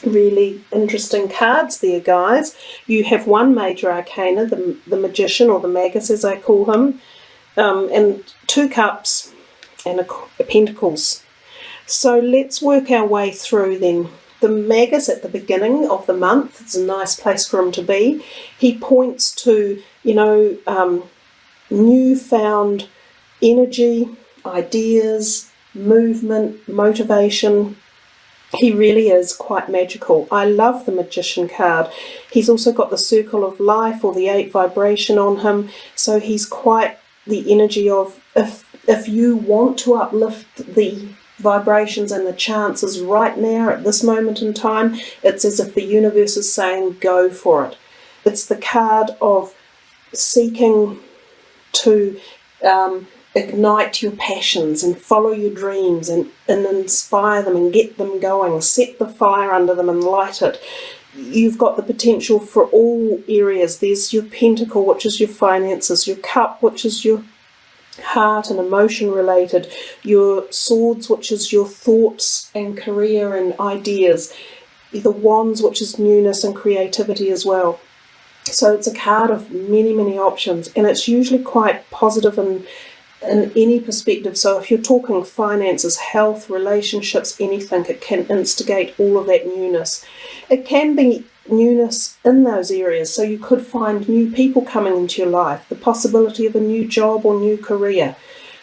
really interesting cards there, guys. You have one major arcana, the magician, or the magus as I call him, and 2 cups and a pentacles. So let's work our way through then. The magus at the beginning of the month, it's a nice place for him to be. He points to, newfound energy, ideas, movement, motivation. He really is quite magical. I love the magician card. He's also got the circle of life, or the 8 vibration on him. So he's quite the energy of, if you want to uplift the vibrations and the chances right now at this moment in time, it's as if the universe is saying go for it. It's the card of seeking to ignite your passions and follow your dreams and inspire them and get them going, set the fire under them and light it. You've got the potential for all areas. There's your pentacle, which is your finances, your cup, which is your heart and emotion related, your swords, which is your thoughts and career and ideas, the wands, which is newness and creativity as well. So it's a card of many options, and it's usually quite positive in any perspective. So if you're talking finances, health, relationships, anything, it can instigate all of that newness. It can be newness in those areas, so you could find new people coming into your life, the possibility of a new job or new career.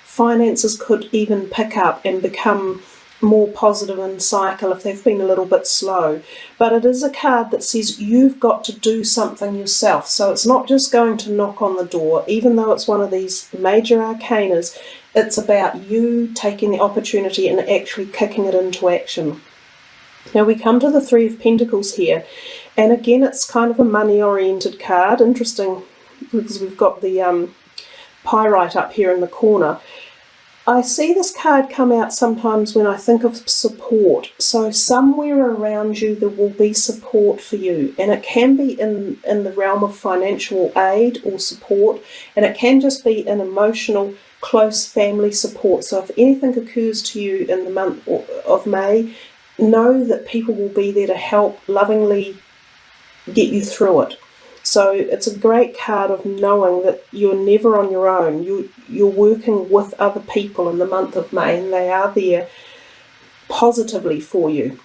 Finances could even pick up and become more positive and cycle if they've been a little bit slow. But it is a card that says you've got to do something yourself. So it's not just going to knock on the door. Even though it's one of these major arcanas, it's about you taking the opportunity and actually kicking it into action. Now we come to the 3 of Pentacles here, and again it's kind of a money oriented card. Interesting, because we've got the pyrite up here in the corner. I see this card come out sometimes when I think of support. So somewhere around you there will be support for you, and it can be in the realm of financial aid or support, and it can just be an emotional, close family support. So if anything occurs to you in the month of May, know that people will be there to help lovingly get you through it. So it's a great card of knowing that you're never on your own. You're working with other people in the month of May, and they are there positively for you.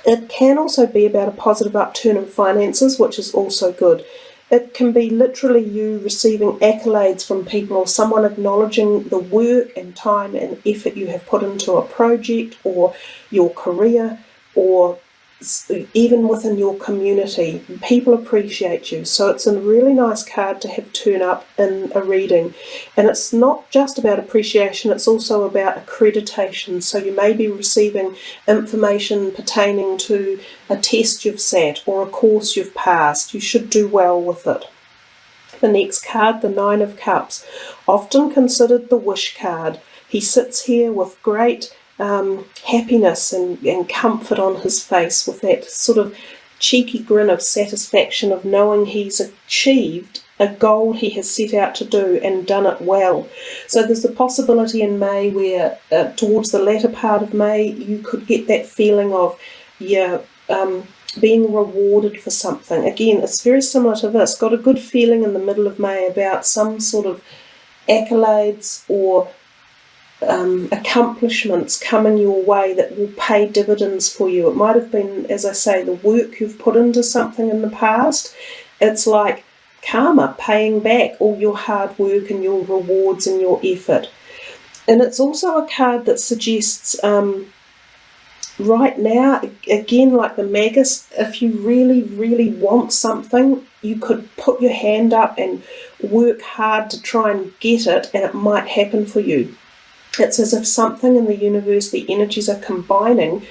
It can also be about a positive upturn in finances, which is also good. It can be literally you receiving accolades from people, or someone acknowledging the work and time and effort you have put into a project or your career, or even within your community. People appreciate you. So it's a really nice card to have turn up in a reading. And it's not just about appreciation, it's also about accreditation. So you may be receiving information pertaining to a test you've sat or a course you've passed. You should do well with it. The next card, the 9 of Cups, often considered the wish card. He sits here with great happiness and comfort on his face, with that sort of cheeky grin of satisfaction of knowing he's achieved a goal he has set out to do and done it well. So there's the possibility in May where towards the latter part of May you could get that feeling of being rewarded for something. Again, it's very similar to this. Got a good feeling in the middle of May about some sort of accolades or accomplishments coming your way that will pay dividends for you. It might have been, as I say, the work you've put into something in the past. It's like karma, paying back all your hard work and your rewards and your effort. And it's also a card that suggests right now, again, like the Magus, if you really want something, you could put your hand up and work hard to try and get it, and it might happen for you. It's as if something in the universe, the energies are combining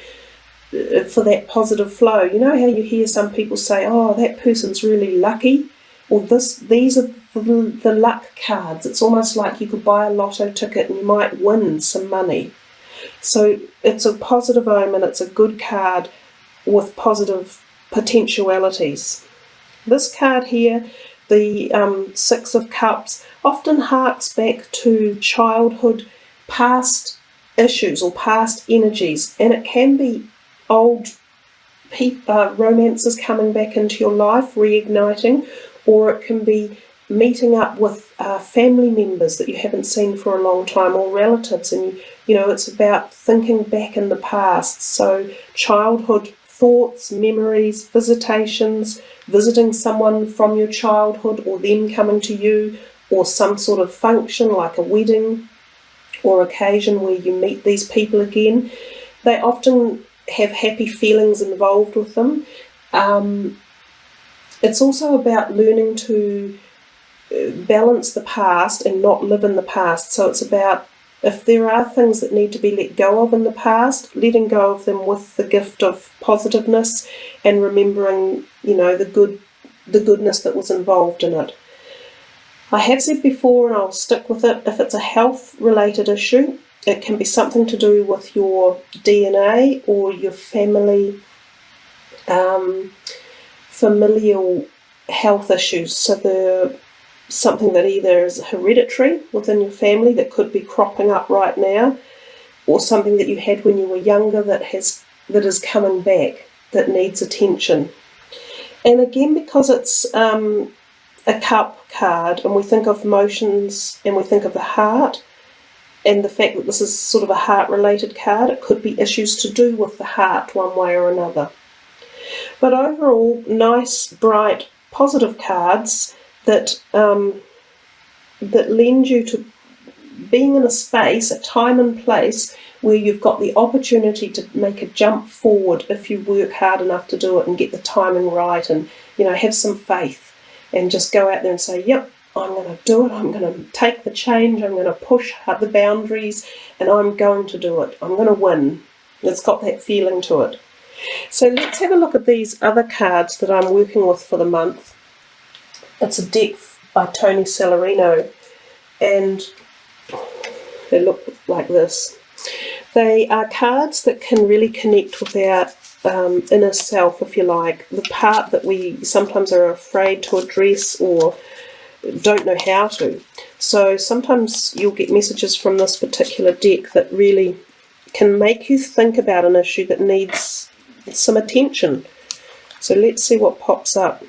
for that positive flow. You know how you hear some people say, oh, that person's really lucky, or these are the luck cards. It's almost like you could buy a lotto ticket and you might win some money. So it's a positive omen, it's a good card with positive potentialities. This card here, the 6 of Cups, often harks back to childhood, past issues or past energies, and it can be old romances coming back into your life, reigniting, or it can be meeting up with family members that you haven't seen for a long time, or relatives, and it's about thinking back in the past. So childhood thoughts, memories, visitations, visiting someone from your childhood, or them coming to you, or some sort of function like a wedding or occasion where you meet these people again. They often have happy feelings involved with them. It's also about learning to balance the past and not live in the past. So it's about, if there are things that need to be let go of in the past, letting go of them with the gift of positiveness and remembering, the goodness that was involved in it. I have said before, and I'll stick with it, if it's a health-related issue, it can be something to do with your DNA or your family, familial health issues. So something that either is hereditary within your family that could be cropping up right now, or something that you had when you were younger that is coming back, that needs attention. And again, because it's a cup card, and we think of emotions and we think of the heart, and the fact that this is sort of a heart-related card, it could be issues to do with the heart one way or another. But overall, nice, bright, positive cards that lend you to being in a space, a time and place where you've got the opportunity to make a jump forward if you work hard enough to do it and get the timing right, and have some faith and just go out there and say, yep, I'm going to do it, I'm going to take the change, I'm going to push the boundaries, and I'm going to do it, I'm going to win. It's got that feeling to it. So let's have a look at these other cards that I'm working with for the month. It's a deck by Tony Celerino, and they look like this. They are cards that can really connect with our inner self, if you like, the part that we sometimes are afraid to address or don't know how to. So sometimes you'll get messages from this particular deck that really can make you think about an issue that needs some attention. So let's see what pops up.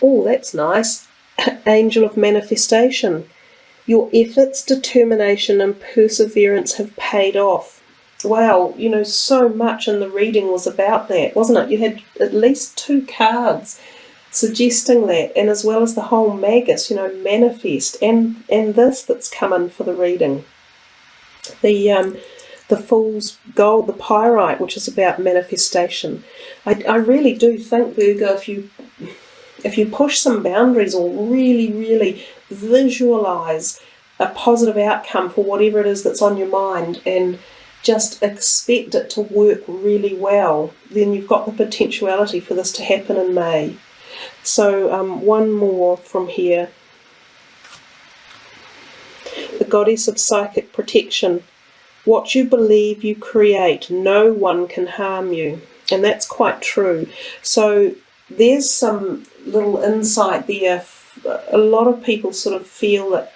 Oh, that's nice. Angel of Manifestation. Your efforts, determination and perseverance have paid off. Wow, so much in the reading was about that, wasn't it? You had at least 2 cards suggesting that, and as well as the whole magus, manifest, and this that's come in for the reading. The Fool's Gold, the Pyrite, which is about manifestation. I really do think, Virgo, if you push some boundaries or really, really visualize a positive outcome for whatever it is that's on your mind and just expect it to work really well, then you've got the potentiality for this to happen in May. So one more from here. The Goddess of Psychic Protection. What you believe you create, no one can harm you. And that's quite true. So there's some little insight there. A lot of people sort of feel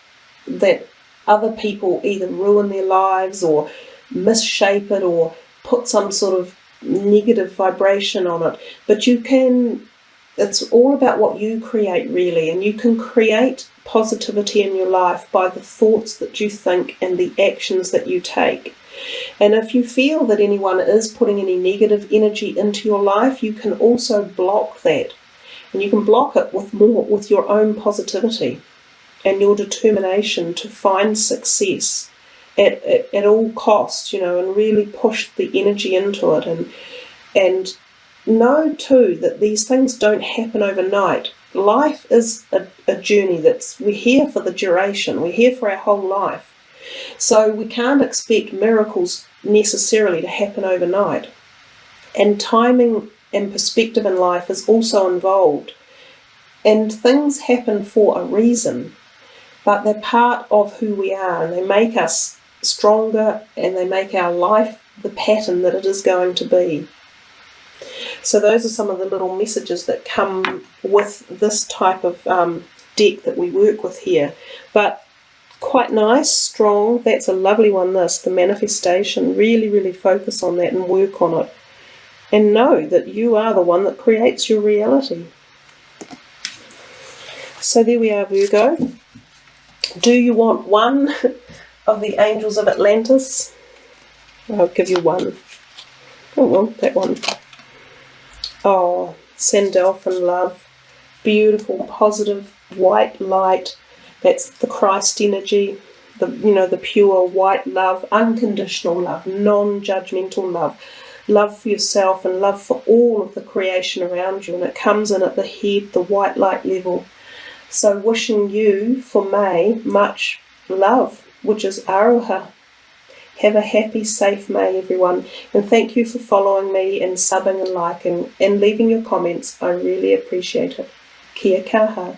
that other people either ruin their lives or misshape it or put some sort of negative vibration on it. But it's all about what you create, really, and you can create positivity in your life by the thoughts that you think and the actions that you take. And if you feel that anyone is putting any negative energy into your life, you can also block that. And you can block it with your own positivity and your determination to find success at all costs, and really push the energy into it. And know too that these things don't happen overnight. Life is a journey we're here for the duration. We're here for our whole life. So we can't expect miracles necessarily to happen overnight. And timing and perspective in life is also involved. And things happen for a reason, but they're part of who we are, and they make us stronger, and they make our life the pattern that it is going to be. So those are some of the little messages that come with this type of deck that we work with here. But quite nice, strong. That's a lovely one, this, the manifestation. Really, really focus on that and work on it. And know that you are the one that creates your reality. So there we are, Virgo. Do you want one of the angels of Atlantis? I'll give you one. Oh, well, that one. Oh, Sandalphon love. Beautiful, positive, white light. That's the Christ energy. The pure white love, unconditional love, non-judgmental love. Love for yourself and love for all of the creation around you. And it comes in at the head, the white light level. So wishing you for May much love, which is Aroha. Have a happy, safe May, everyone. And thank you for following me and subbing and liking and leaving your comments. I really appreciate it. Kia kaha.